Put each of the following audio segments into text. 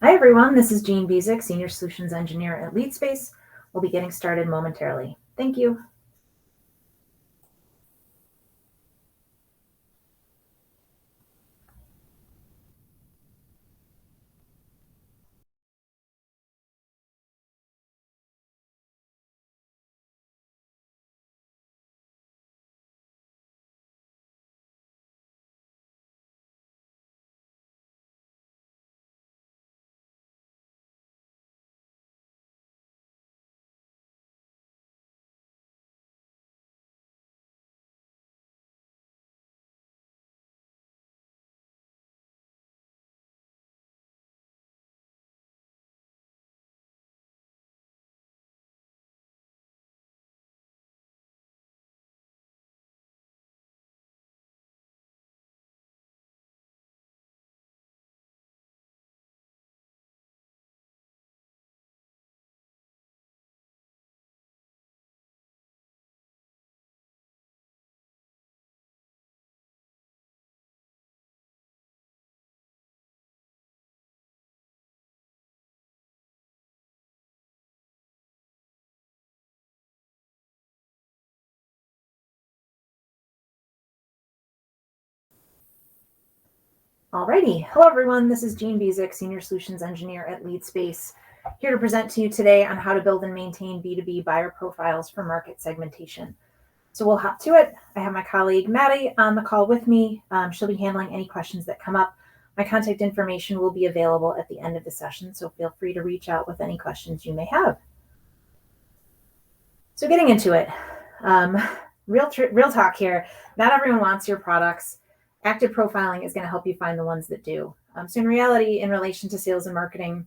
Hi, everyone. This is Jean Bezick, Senior Solutions Engineer at LeadSpace. We'll be getting started momentarily. Thank you. Alrighty. Hello, everyone. This is Jean Bezick, Senior Solutions Engineer at LeadSpace, here to present to you today on how to build and maintain B2B buyer profiles for market segmentation. So we'll hop to it. I have my colleague Maddie on the call with me. She'll be handling any questions that come up. My contact information will be available at the end of the session, so feel free to reach out with any questions you may have. So getting into it, real talk here. Not everyone wants your products. Active profiling is going to help you find the ones that do. So in reality, in relation to sales and marketing,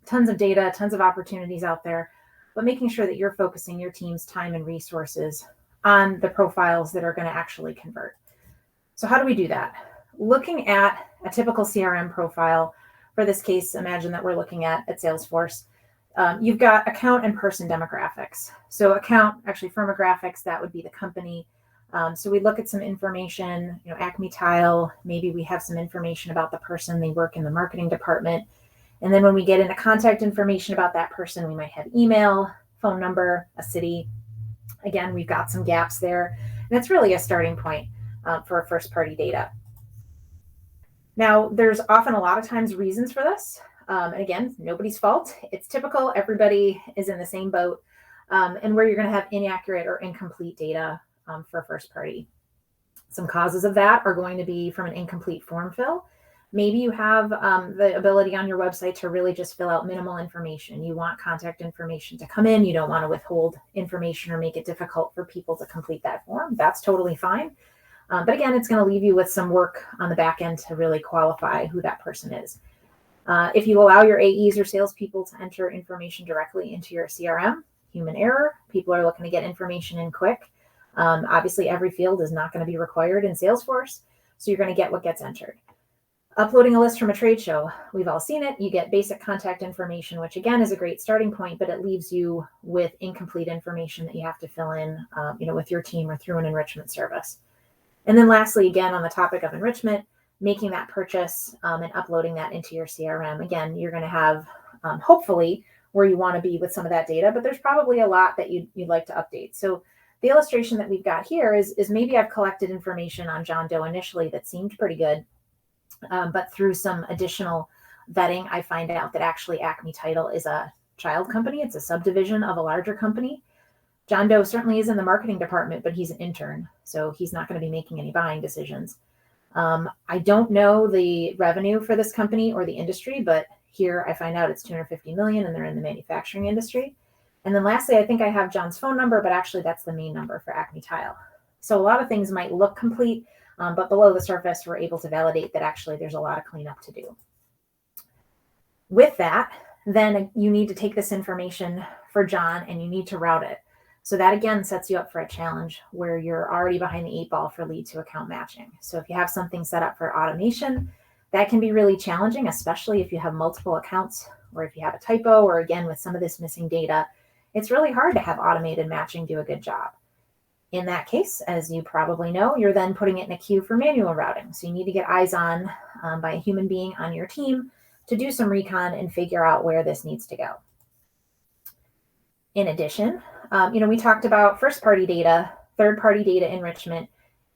tons of data, tons of opportunities out there, but making sure that you're focusing your team's time and resources on the profiles that are going to actually convert. So how do we do that? Looking at a typical CRM profile, for this case, imagine that we're looking at Salesforce. You've got account and person demographics. So account, actually firmographics, that would be the company. So we look at some information, Acme Tile, maybe we have some information about the person, they work in the marketing department. And then when we get into contact information about that person, we might have email, phone number, a city. Again, we've got some gaps there. And it's really a starting point for first party data. Now, there's often a lot of times reasons for this. And again, nobody's fault. It's typical. Everybody is in the same boat. And where you're going to have inaccurate or incomplete data for first party. Some causes of that are going to be from an incomplete form fill. Maybe you have the ability on your website to really just fill out minimal information. You want contact information to come in. You don't want to withhold information or make it difficult for people to complete that form. That's totally fine. But again, it's going to leave you with some work on the back end to really qualify who that person is. If you allow your AEs or salespeople to enter information directly into your CRM, human error, people are looking to get information in quick. Obviously, every field is not going to be required in Salesforce, so you're going to get what gets entered. Uploading a list from a trade show, we've all seen it. You get basic contact information, which again is a great starting point, but it leaves you with incomplete information that you have to fill in, with your team or through an enrichment service. And then lastly, again, on the topic of enrichment, making that purchase and uploading that into your CRM. Again, you're going to have, hopefully, where you want to be with some of that data, but there's probably a lot that you'd like to update. So the illustration that we've got here is maybe I've collected information on John Doe initially that seemed pretty good, but through some additional vetting, I find out that actually Acme Title is a child company. It's a subdivision of a larger company. John Doe certainly is in the marketing department, but he's an intern, so he's not going to be making any buying decisions. I don't know the revenue for this company or the industry, but here I find out it's 250 million and they're in the manufacturing industry. And then lastly, I think I have John's phone number, but actually that's the main number for Acme Tile. So a lot of things might look complete, but below the surface, we're able to validate that actually there's a lot of cleanup to do. With that, then you need to take this information for John and you need to route it. So that again sets you up for a challenge where you're already behind the 8 ball for lead to account matching. So if you have something set up for automation, that can be really challenging, especially if you have multiple accounts or if you have a typo, or again, with some of this missing data, it's really hard to have automated matching do a good job. In that case, as you probably know, you're then putting it in a queue for manual routing. So you need to get eyes on by a human being on your team to do some recon and figure out where this needs to go. In addition, we talked about first-party data, third-party data enrichment,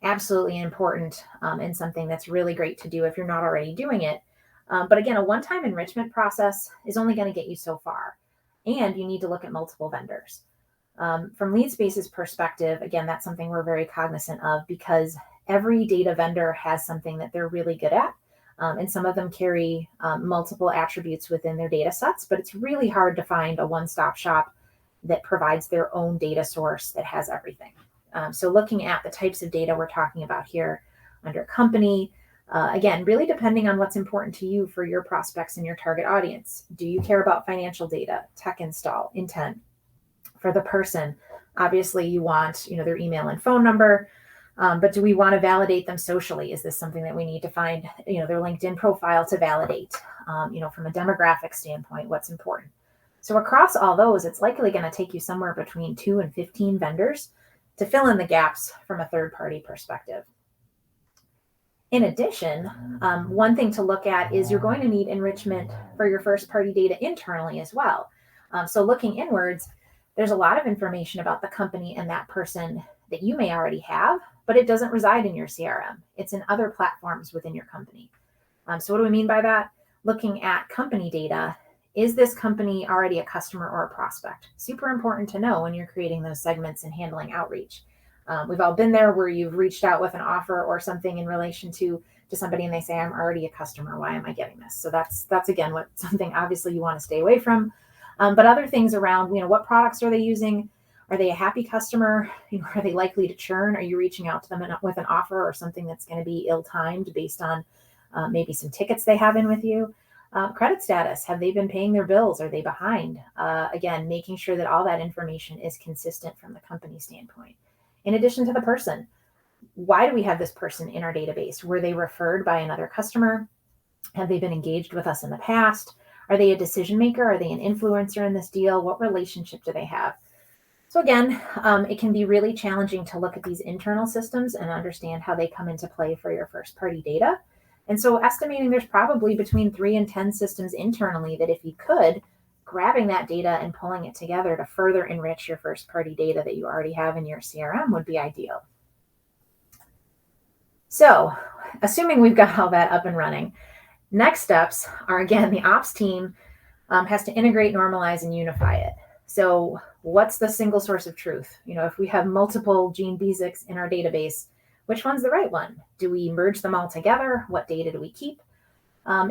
absolutely important and something that's really great to do if you're not already doing it. But again, a one-time enrichment process is only going to get you so far, and you need to look at multiple vendors. From LeadSpace's perspective, again, that's something we're very cognizant of because every data vendor has something that they're really good at. And some of them carry multiple attributes within their data sets, but it's really hard to find a one-stop shop that provides their own data source that has everything. So looking at the types of data we're talking about here under company, again, really depending on what's important to you for your prospects and your target audience. Do you care about financial data, tech install, intent? For the person, obviously you want, their email and phone number, but do we want to validate them socially? Is this something that we need to find, their LinkedIn profile to validate? From a demographic standpoint, what's important? So across all those, it's likely going to take you somewhere between 2 and 15 vendors to fill in the gaps from a third-party perspective. In addition, one thing to look at is you're going to need enrichment for your first-party data internally as well. So looking inwards, there's a lot of information about the company and that person that you may already have, but it doesn't reside in your CRM. It's in other platforms within your company. So what do we mean by that? Looking at company data, is this company already a customer or a prospect? Super important to know when you're creating those segments and handling outreach. We've all been there where you've reached out with an offer or something in relation to somebody and they say, I'm already a customer. Why am I getting this? So that's again, something obviously you want to stay away from. But other things around, what products are they using? Are they a happy customer? Are they likely to churn? Are you reaching out to them with an offer or something that's going to be ill-timed based on maybe some tickets they have in with you? Credit status, have they been paying their bills? Are they behind? Again, making sure that all that information is consistent from the company standpoint. In addition to the person, why do we have this person in our database? Were they referred by another customer? Have they been engaged with us in the past? Are they a decision maker? Are they an influencer in this deal? What relationship do they have? So again, it can be really challenging to look at these internal systems and understand how they come into play for your first party data. And so estimating there's probably between 3 and 10 systems internally that if you could, grabbing that data and pulling it together to further enrich your first party data that you already have in your CRM would be ideal. So assuming we've got all that up and running, next steps are, again, the ops team has to integrate, normalize, and unify it. So what's the single source of truth? If we have multiple Gene Bezics in our database, which one's the right one? Do we merge them all together? What data do we keep?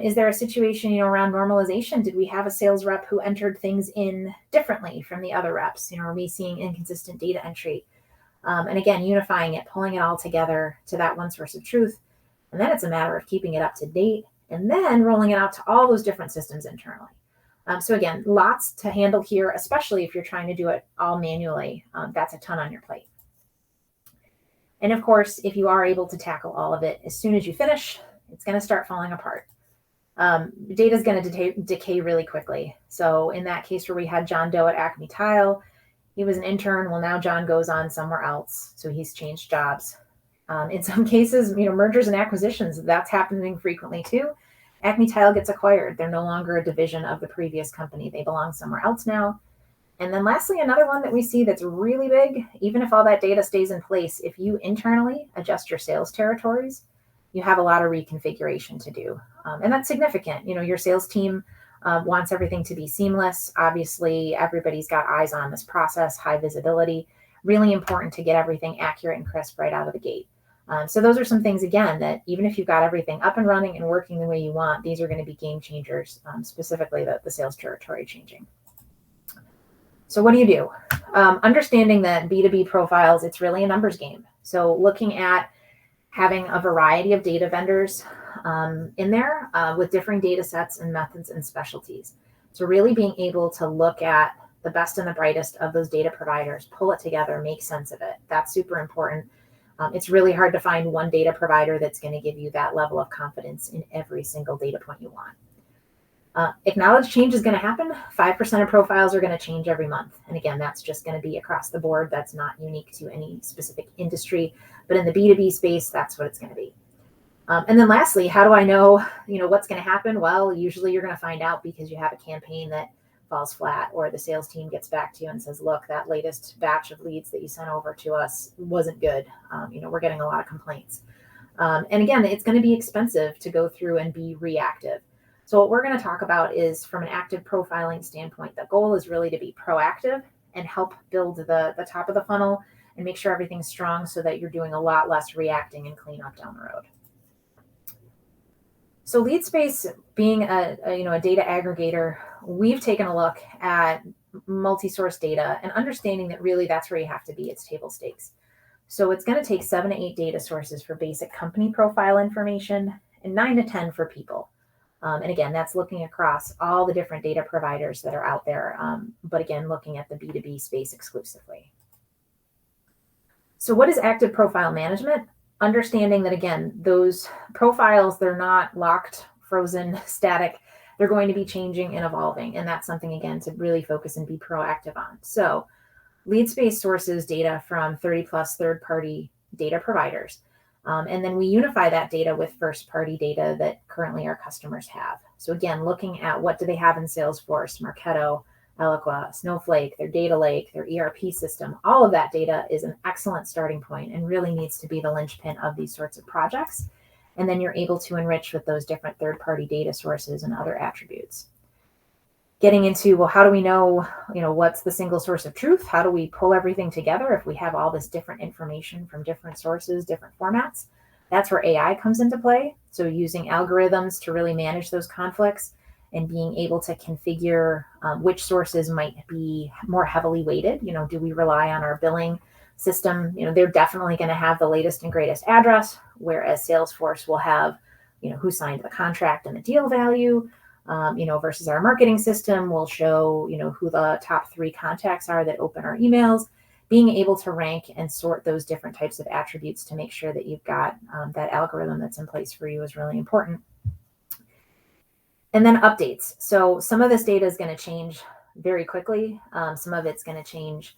Is there a situation, around normalization? Did we have a sales rep who entered things in differently from the other reps? Are we seeing inconsistent data entry? And again, unifying it, pulling it all together to that one source of truth. And then it's a matter of keeping it up to date and then rolling it out to all those different systems internally. So again, lots to handle here, especially if you're trying to do it all manually. That's a ton on your plate. And of course, if you are able to tackle all of it, as soon as you finish, it's going to start falling apart. Data is going to decay really quickly. So in that case where we had John Doe at Acme Tile, he was an intern. Well, now John goes on somewhere else. So he's changed jobs. In some cases, mergers and acquisitions, that's happening frequently too. Acme Tile gets acquired. They're no longer a division of the previous company. They belong somewhere else now. And then lastly, another one that we see that's really big, even if all that data stays in place, if you internally adjust your sales territories, you have a lot of reconfiguration to do. And that's significant. Your sales team wants everything to be seamless. Obviously, everybody's got eyes on this process, high visibility, really important to get everything accurate and crisp right out of the gate. So those are some things, again, that even if you've got everything up and running and working the way you want, these are going to be game changers, specifically the sales territory changing. So what do you do? Understanding that B2B profiles, it's really a numbers game. So looking at having a variety of data vendors in there with differing data sets and methods and specialties. So really being able to look at the best and the brightest of those data providers, pull it together, make sense of it. That's super important. It's really hard to find one data provider that's going to give you that level of confidence in every single data point you want. Acknowledge change is going to happen. 5% of profiles are going to change every month. And again, that's just going to be across the board. That's not unique to any specific industry. But in the B2B space, that's what it's going to be. And then lastly, how do I know, what's going to happen? Well, usually you're going to find out because you have a campaign that falls flat, or the sales team gets back to you and says, look, that latest batch of leads that you sent over to us wasn't good. We're getting a lot of complaints. And again, it's going to be expensive to go through and be reactive. So what we're going to talk about is, from an active profiling standpoint, the goal is really to be proactive and help build the top of the funnel and make sure everything's strong so that you're doing a lot less reacting and cleanup down the road. So LeadSpace, being a data aggregator, we've taken a look at multi-source data and understanding that really that's where you have to be. It's table stakes. So it's going to take 7 to 8 data sources for basic company profile information and 9 to 10 for people. And again, that's looking across all the different data providers that are out there. But again, looking at the B2B space exclusively. So what is active profile management? Understanding that, again, those profiles, they're not locked, frozen, static. They're going to be changing and evolving. And that's something, again, to really focus and be proactive on. So LeadSpace sources data from 30 plus third-party data providers. And then we unify that data with first-party data that currently our customers have. So again, looking at what do they have in Salesforce, Marketo, Eloqua, Snowflake, their data lake, their ERP system. All of that data is an excellent starting point and really needs to be the linchpin of these sorts of projects. And then you're able to enrich with those different third-party data sources and other attributes. Getting into, well, how do we know, what's the single source of truth? How do we pull everything together if we have all this different information from different sources, different formats? That's where AI comes into play. So using algorithms to really manage those conflicts and being able to configure which sources might be more heavily weighted. Do we rely on our billing system? They're definitely going to have the latest and greatest address, whereas Salesforce will have, who signed the contract and the deal value. Versus our marketing system will show, who the top 3 contacts are that open our emails. Being able to rank and sort those different types of attributes to make sure that you've got that algorithm that's in place for you is really important. And then updates. So some of this data is going to change very quickly. Some of it's going to change,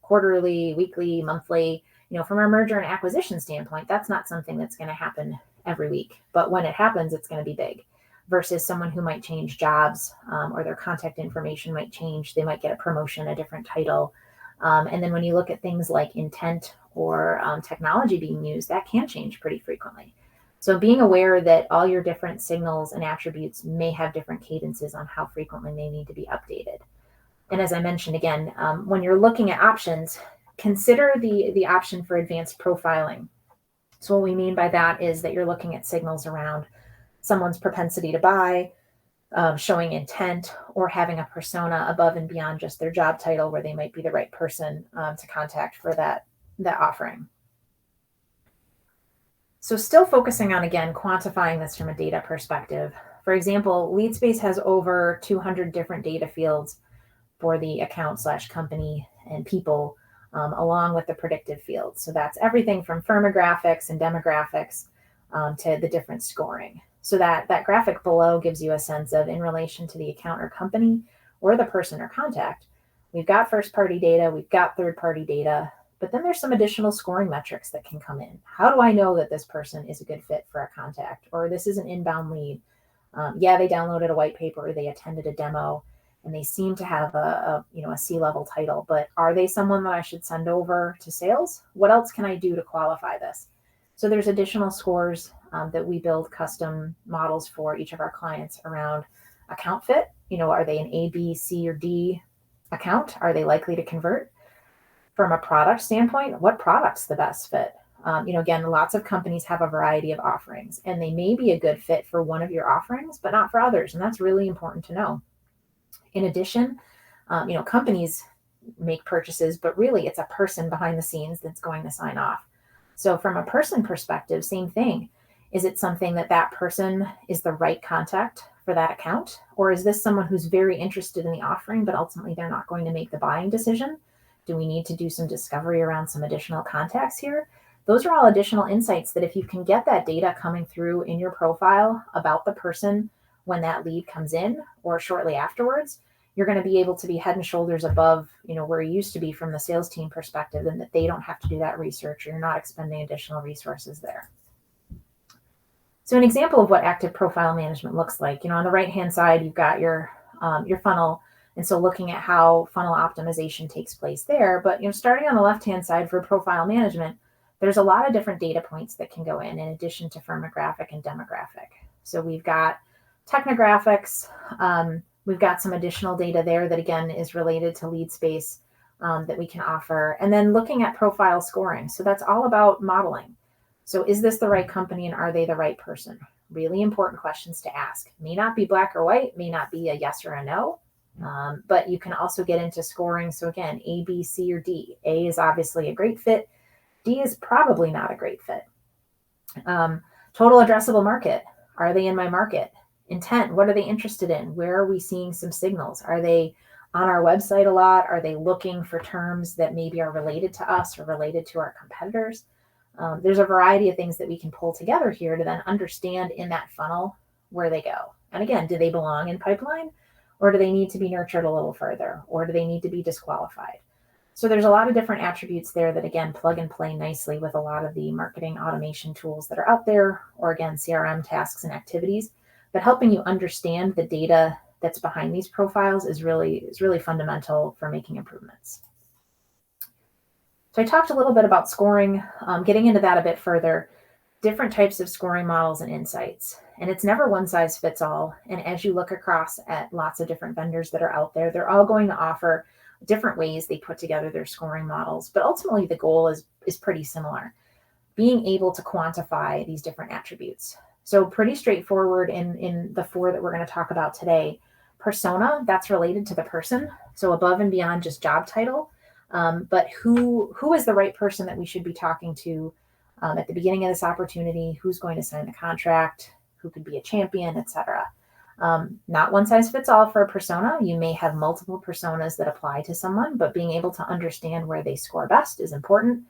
quarterly, weekly, monthly. From a merger and acquisition standpoint, that's not something that's going to happen every week. But when it happens, it's going to be big. Versus someone who might change jobs or their contact information might change. They might get a promotion, a different title. And then when you look at things like intent or technology being used, that can change pretty frequently. So being aware that all your different signals and attributes may have different cadences on how frequently they need to be updated. And as I mentioned, again, when you're looking at options, consider the option for advanced profiling. So what we mean by that is that you're looking at signals around someone's propensity to buy, showing intent, or having a persona above and beyond just their job title where they might be the right person to contact for that offering. So still focusing on, again, quantifying this from a data perspective. For example, LeadSpace has over 200 different data fields for the account/company and people, along with the predictive fields. So that's everything from firmographics and demographics to the different scoring. So that graphic below gives you a sense of, in relation to the account or company or the person or contact, we've got first-party data, we've got third-party data, but then there's some additional scoring metrics that can come in. How do I know that this person is a good fit for a contact, or this is an inbound lead? They downloaded a white paper, or they attended a demo, and they seem to have a C-level title, but are they someone that I should send over to sales? What else can I do to qualify this? So there's additional scores that we build custom models for each of our clients around account fit. Are they an A, B, C, or D account? Are they likely to convert? From a product standpoint, what product's the best fit? Again, lots of companies have a variety of offerings, and they may be a good fit for one of your offerings, but not for others. And that's really important to know. In addition, companies make purchases, but really it's a person behind the scenes that's going to sign off. So from a person perspective, same thing. Is it something that person is the right contact for that account? Or is this someone who's very interested in the offering, but ultimately they're not going to make the buying decision? Do we need to do some discovery around some additional contacts here? Those are all additional insights that if you can get that data coming through in your profile about the person when that lead comes in or shortly afterwards, you're going to be able to be head and shoulders above, where you used to be from the sales team perspective, and that they don't have to do that research, or you're not expending additional resources there. So an example of what active profile management looks like, on the right-hand side, you've got your funnel. And so looking at how funnel optimization takes place there, but starting on the left-hand side for profile management, there's a lot of different data points that can go in addition to firmographic and demographic. So we've got technographics, we've got some additional data there that again is related to lead space that we can offer. And then looking at profile scoring. So that's all about modeling. So is this the right company and are they the right person? Really important questions to ask. May not be black or white, may not be a yes or a no, but you can also get into scoring. So again, A, B, C, or D. A is obviously a great fit. D is probably not a great fit. Total addressable market. Are they in my market? Intent. What are they interested in? Where are we seeing some signals? Are they on our website a lot? Are they looking for terms that maybe are related to us or related to our competitors? There's a variety of things that we can pull together here to then understand in that funnel where they go. And again, do they belong in pipeline or do they need to be nurtured a little further or do they need to be disqualified? So there's a lot of different attributes there that again plug and play nicely with a lot of the marketing automation tools that are out there, or again, CRM tasks and activities. But helping you understand the data that's behind these profiles is really fundamental for making improvements. So I talked a little bit about scoring, getting into that a bit further, different types of scoring models and insights. And it's never one size fits all. And as you look across at lots of different vendors that are out there, they're all going to offer different ways they put together their scoring models. But ultimately, the goal is pretty similar, being able to quantify these different attributes. So pretty straightforward in the 4 that we're going to talk about today. Persona, that's related to the person. So above and beyond just job title. But who is the right person that we should be talking to at the beginning of this opportunity? Who's going to sign the contract? Who could be a champion, etc. Not one size fits all for a persona. You may have multiple personas that apply to someone, but being able to understand where they score best is important.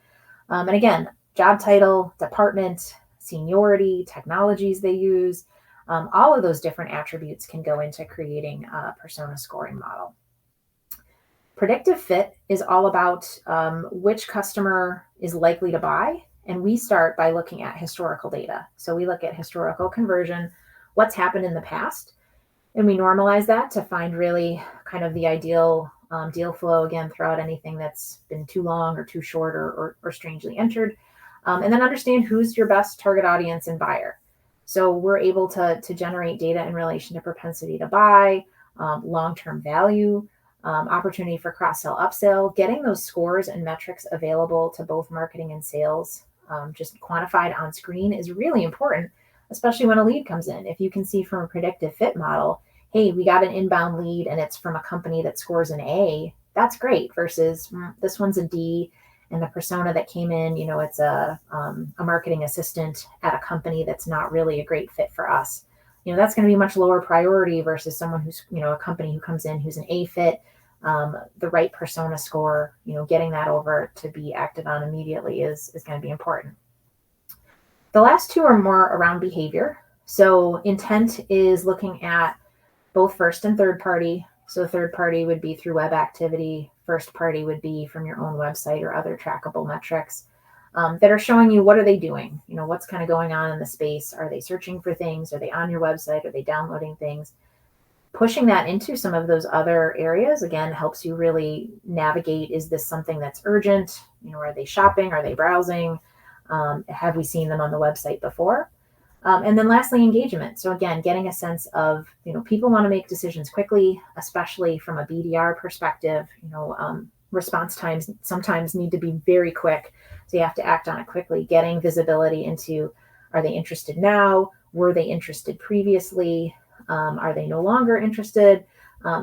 And again, job title, department, seniority, technologies they use, all of those different attributes can go into creating a persona scoring model. Predictive fit is all about which customer is likely to buy. And we start by looking at historical data. So we look at historical conversion, what's happened in the past, and we normalize that to find really kind of the ideal deal flow, again, throughout anything that's been too long or too short or strangely entered. And then understand who's your best target audience and buyer. So we're able to generate data in relation to propensity to buy, long-term value, opportunity for cross-sell, upsell, getting those scores and metrics available to both marketing and sales, just quantified on screen is really important, especially when a lead comes in. If you can see from a predictive fit model, hey, we got an inbound lead and it's from a company that scores an A, that's great, versus this one's a D and the persona that came in, it's a marketing assistant at a company that's not really a great fit for us. That's going to be much lower priority versus someone who's, a company who comes in who's an A fit, the right persona score, getting that over to be acted on immediately is going to be important. The last 2 are more around behavior. So intent is looking at both first and third party. So third party would be through web activity. First party would be from your own website or other trackable metrics that are showing you what are they doing? What's kind of going on in the space? Are they searching for things? Are they on your website? Are they downloading things? Pushing that into some of those other areas, again, helps you really navigate, is this something that's urgent? Are they shopping? Are they browsing? Have we seen them on the website before? And then lastly, engagement. So again, getting a sense of, people want to make decisions quickly, especially from a BDR perspective. Response times sometimes need to be very quick. So you have to act on it quickly, getting visibility into, are they interested now? Were they interested previously? Are they no longer interested?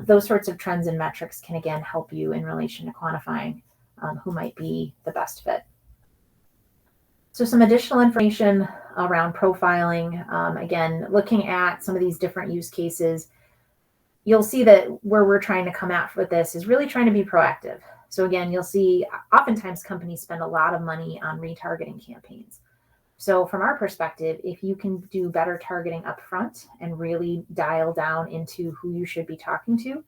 Those sorts of trends and metrics can, again, help you in relation to quantifying who might be the best fit. So some additional information around profiling, again, looking at some of these different use cases, you'll see that where we're trying to come at with this is really trying to be proactive. So again, you'll see oftentimes companies spend a lot of money on retargeting campaigns. So from our perspective, if you can do better targeting up front and really dial down into who you should be talking to,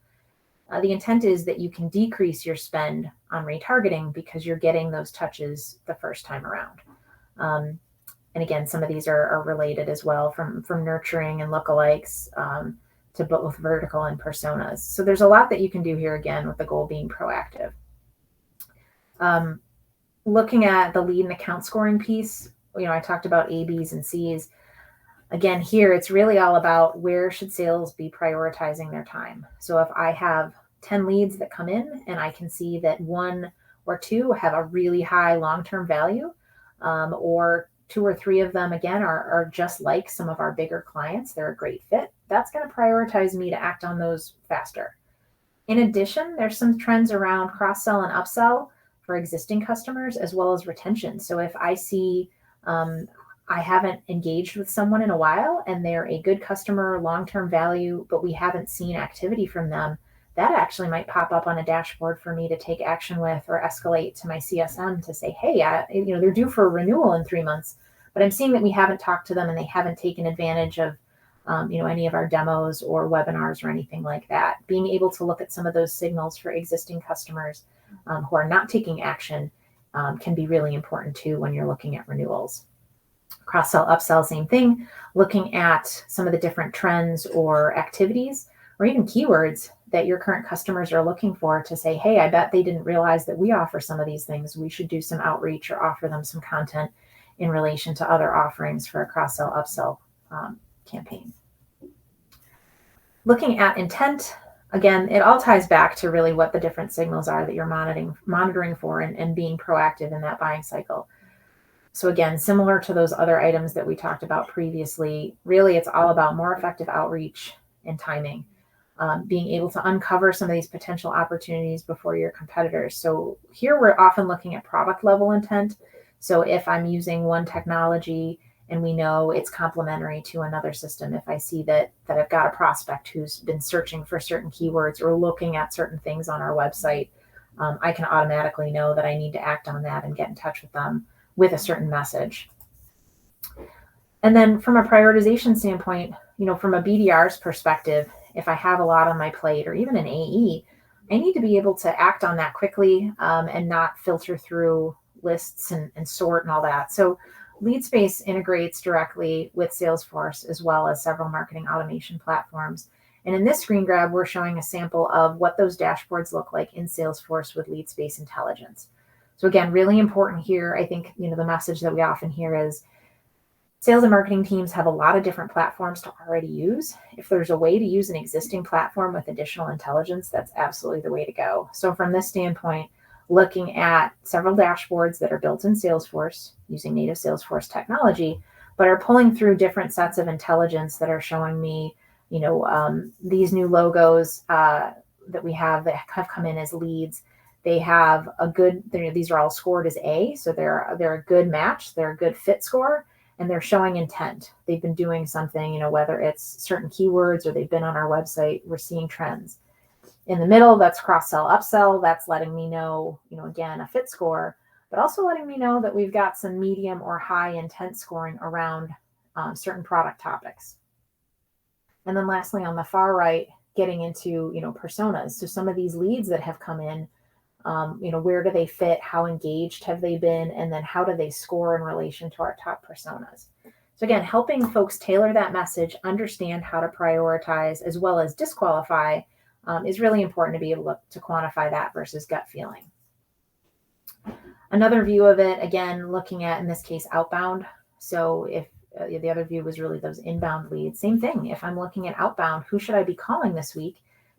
the intent is that you can decrease your spend on retargeting because you're getting those touches the first time around. And again, some of these are related as well, from nurturing and lookalikes to both vertical and personas. So there's a lot that you can do here, again, with the goal being proactive. Looking at the lead and account scoring piece, I talked about A, Bs, and Cs. Again, here, it's really all about where should sales be prioritizing their time. So if I have 10 leads that come in and I can see that 1 or 2 have a really high long-term value, or 2 or 3 of them, again, are just like some of our bigger clients, they're a great fit, that's going to prioritize me to act on those faster. In addition, there's some trends around cross-sell and upsell for existing customers, as well as retention. So if I see I haven't engaged with someone in a while and they're a good customer, long-term value, but we haven't seen activity from them, that actually might pop up on a dashboard for me to take action with or escalate to my CSM to say, hey, they're due for a renewal in 3 months, but I'm seeing that we haven't talked to them and they haven't taken advantage of any of our demos or webinars or anything like that. Being able to look at some of those signals for existing customers who are not taking action can be really important too when you're looking at renewals. Cross-sell, upsell, same thing. Looking at some of the different trends or activities or even keywords that your current customers are looking for to say, hey, I bet they didn't realize that we offer some of these things. We should do some outreach or offer them some content in relation to other offerings for a cross-sell, upsell campaign. Looking at intent, again, it all ties back to really what the different signals are that you're monitoring for and being proactive in that buying cycle. So again, similar to those other items that we talked about previously, really it's all about more effective outreach and timing, being able to uncover some of these potential opportunities before your competitors. So here we're often looking at product level intent. So if I'm using one technology and we know it's complementary to another system, if I see that I've got a prospect who's been searching for certain keywords or looking at certain things on our website, I can automatically know that I need to act on that and get in touch with them with a certain message. And then from a prioritization standpoint, from a BDR's perspective, if I have a lot on my plate or even an AE, I need to be able to act on that quickly and not filter through lists and sort and all that. So LeadSpace integrates directly with Salesforce as well as several marketing automation platforms. And in this screen grab, we're showing a sample of what those dashboards look like in Salesforce with LeadSpace intelligence. So again, really important here. I think, the message that we often hear is sales and marketing teams have a lot of different platforms to already use. If there's a way to use an existing platform with additional intelligence, that's absolutely the way to go. So from this standpoint, looking at several dashboards that are built in Salesforce using native Salesforce technology, but are pulling through different sets of intelligence that are showing me, these new logos that we have that have come in as leads. They have these are all scored as A, so they're a good match, they're a good fit score, and they're showing intent. They've been doing something, whether it's certain keywords or they've been on our website, we're seeing trends. In the middle, that's cross-sell, upsell. That's letting me know, again, a fit score, but also letting me know that we've got some medium or high intent scoring around certain product topics. And then lastly, on the far right, getting into, personas. So some of these leads that have come in, where do they fit? How engaged have they been? And then how do they score in relation to our top personas? So again, helping folks tailor that message, understand how to prioritize as well as disqualify is really important to be able to quantify that versus gut feeling. Another view of it, again, looking at, in this case, outbound. So if the other view was really those inbound leads, same thing. If I'm looking at outbound, who should I be calling this week?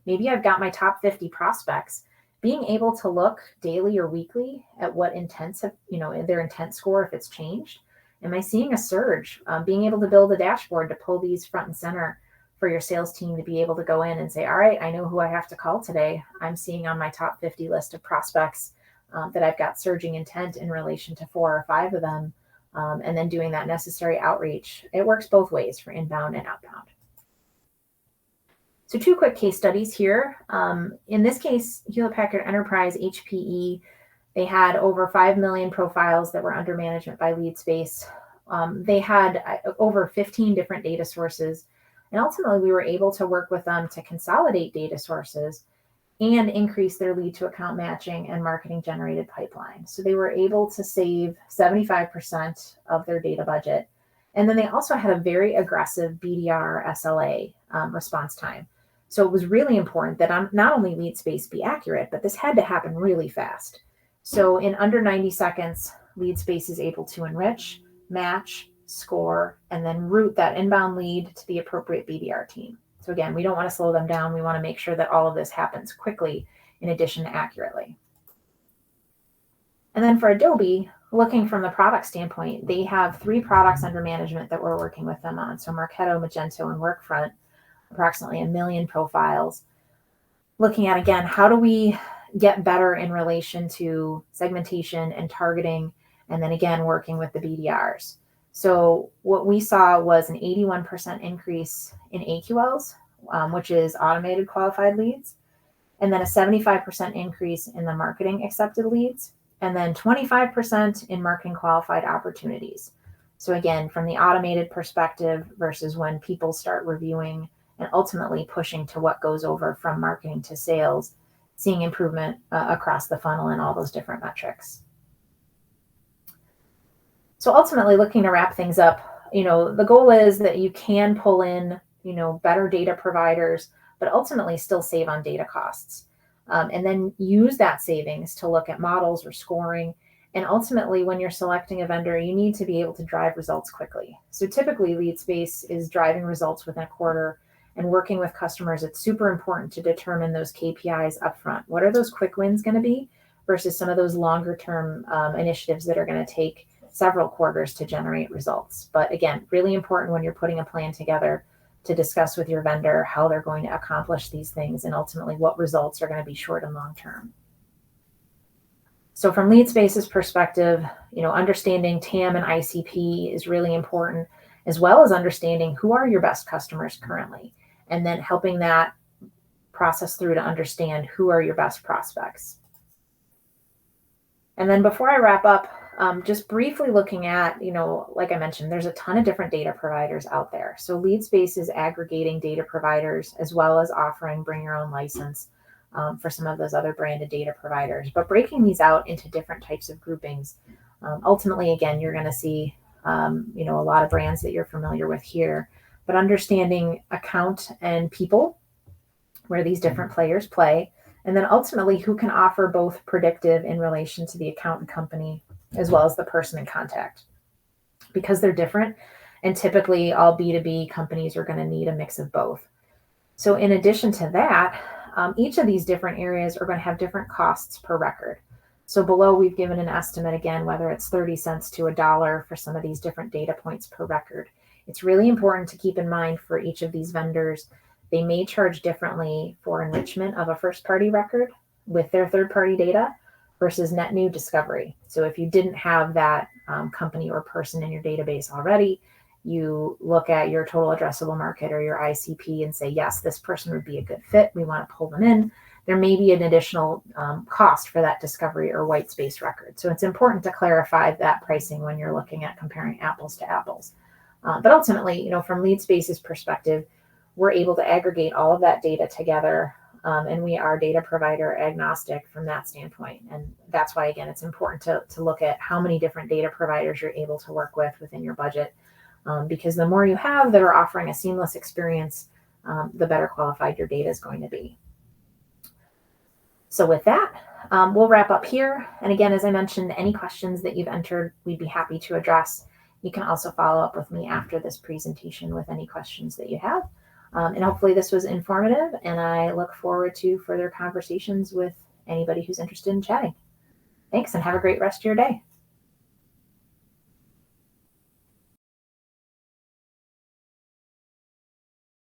Maybe I've got my top 50 prospects. Being able to look daily or weekly at what intents have, their intent score, if it's changed. Am I seeing a surge? Being able to build a dashboard to pull these front and center for your sales team to be able to go in and say, all right, I know who I have to call today. I'm seeing on my top 50 list of prospects that I've got surging intent in relation to 4 or 5 of them, and then doing that necessary outreach. It works both ways for inbound and outbound. So 2 quick case studies here. In this case, Hewlett-Packard Enterprise, HPE, they had over 5 million profiles that were under management by LeadSpace. They had over 15 different data sources. And ultimately, we were able to work with them to consolidate data sources and increase their lead to account matching and marketing generated pipeline. So they were able to save 75% of their data budget. And then they also had a very aggressive BDR SLA response time. So it was really important that not only lead space be accurate, but this had to happen really fast. So in under 90 seconds, lead space is able to enrich, match, score, and then route that inbound lead to the appropriate BDR team. So again, we don't want to slow them down. We want to make sure that all of this happens quickly in addition to accurately. And then for Adobe, looking from the product standpoint, they have 3 products under management that we're working with them on. So Marketo, Magento, and Workfront, approximately 1 million profiles. Looking at, again, how do we get better in relation to segmentation and targeting, and then again, working with the BDRs. So what we saw was an 81% increase in AQLs, which is automated qualified leads, and then a 75% increase in the marketing accepted leads, and then 25% in marketing qualified opportunities. So again, from the automated perspective versus when people start reviewing and ultimately pushing to what goes over from marketing to sales, seeing improvement across the funnel and all those different metrics. So ultimately, looking to wrap things up, the goal is that you can pull in, better data providers, but ultimately still save on data costs. And then use that savings to look at models or scoring. And ultimately, when you're selecting a vendor, you need to be able to drive results quickly. So typically, LeadSpace is driving results within a quarter, and working with customers, it's super important to determine those KPIs upfront. What are those quick wins going to be versus some of those longer term initiatives that are going to take several quarters to generate results? But again, really important when you're putting a plan together to discuss with your vendor how they're going to accomplish these things and ultimately what results are going to be short and long term. So from LeadSpace's perspective, understanding TAM and ICP is really important, as well as understanding who are your best customers currently, and then helping that process through to understand who are your best prospects. And then before I wrap up, just briefly looking at, like I mentioned, there's a ton of different data providers out there. So LeadSpace is aggregating data providers as well as offering bring your own license for some of those other branded data providers, but breaking these out into different types of groupings. Ultimately, again, you're going to see, a lot of brands that you're familiar with here, but understanding account and people, where these different players play, and then ultimately who can offer both predictive in relation to the account and company, as well as the person in contact, because they're different. And typically all B2B companies are going to need a mix of both. So in addition to that, each of these different areas are going to have different costs per record. So below, we've given an estimate, again, whether it's 30 cents to $1 for some of these different data points per record. It's really important to keep in mind for each of these vendors, they may charge differently for enrichment of a first-party record with their third-party data versus net new discovery. So if you didn't have that company or person in your database already, you look at your total addressable market or your ICP and say, yes, this person would be a good fit. We want to pull them in. There may be an additional cost for that discovery or white space record. So it's important to clarify that pricing when you're looking at comparing apples to apples. But ultimately, from LeadSpace's perspective, we're able to aggregate all of that data together, and we are data provider agnostic from that standpoint. And that's why, again, it's important to look at how many different data providers you're able to work with within your budget, because the more you have that are offering a seamless experience, the better qualified your data is going to be. So with that, we'll wrap up here. And again, as I mentioned, any questions that you've entered, we'd be happy to address. You can also follow up with me after this presentation with any questions that you have. And hopefully this was informative, and I look forward to further conversations with anybody who's interested in chatting. Thanks, and have a great rest of your day.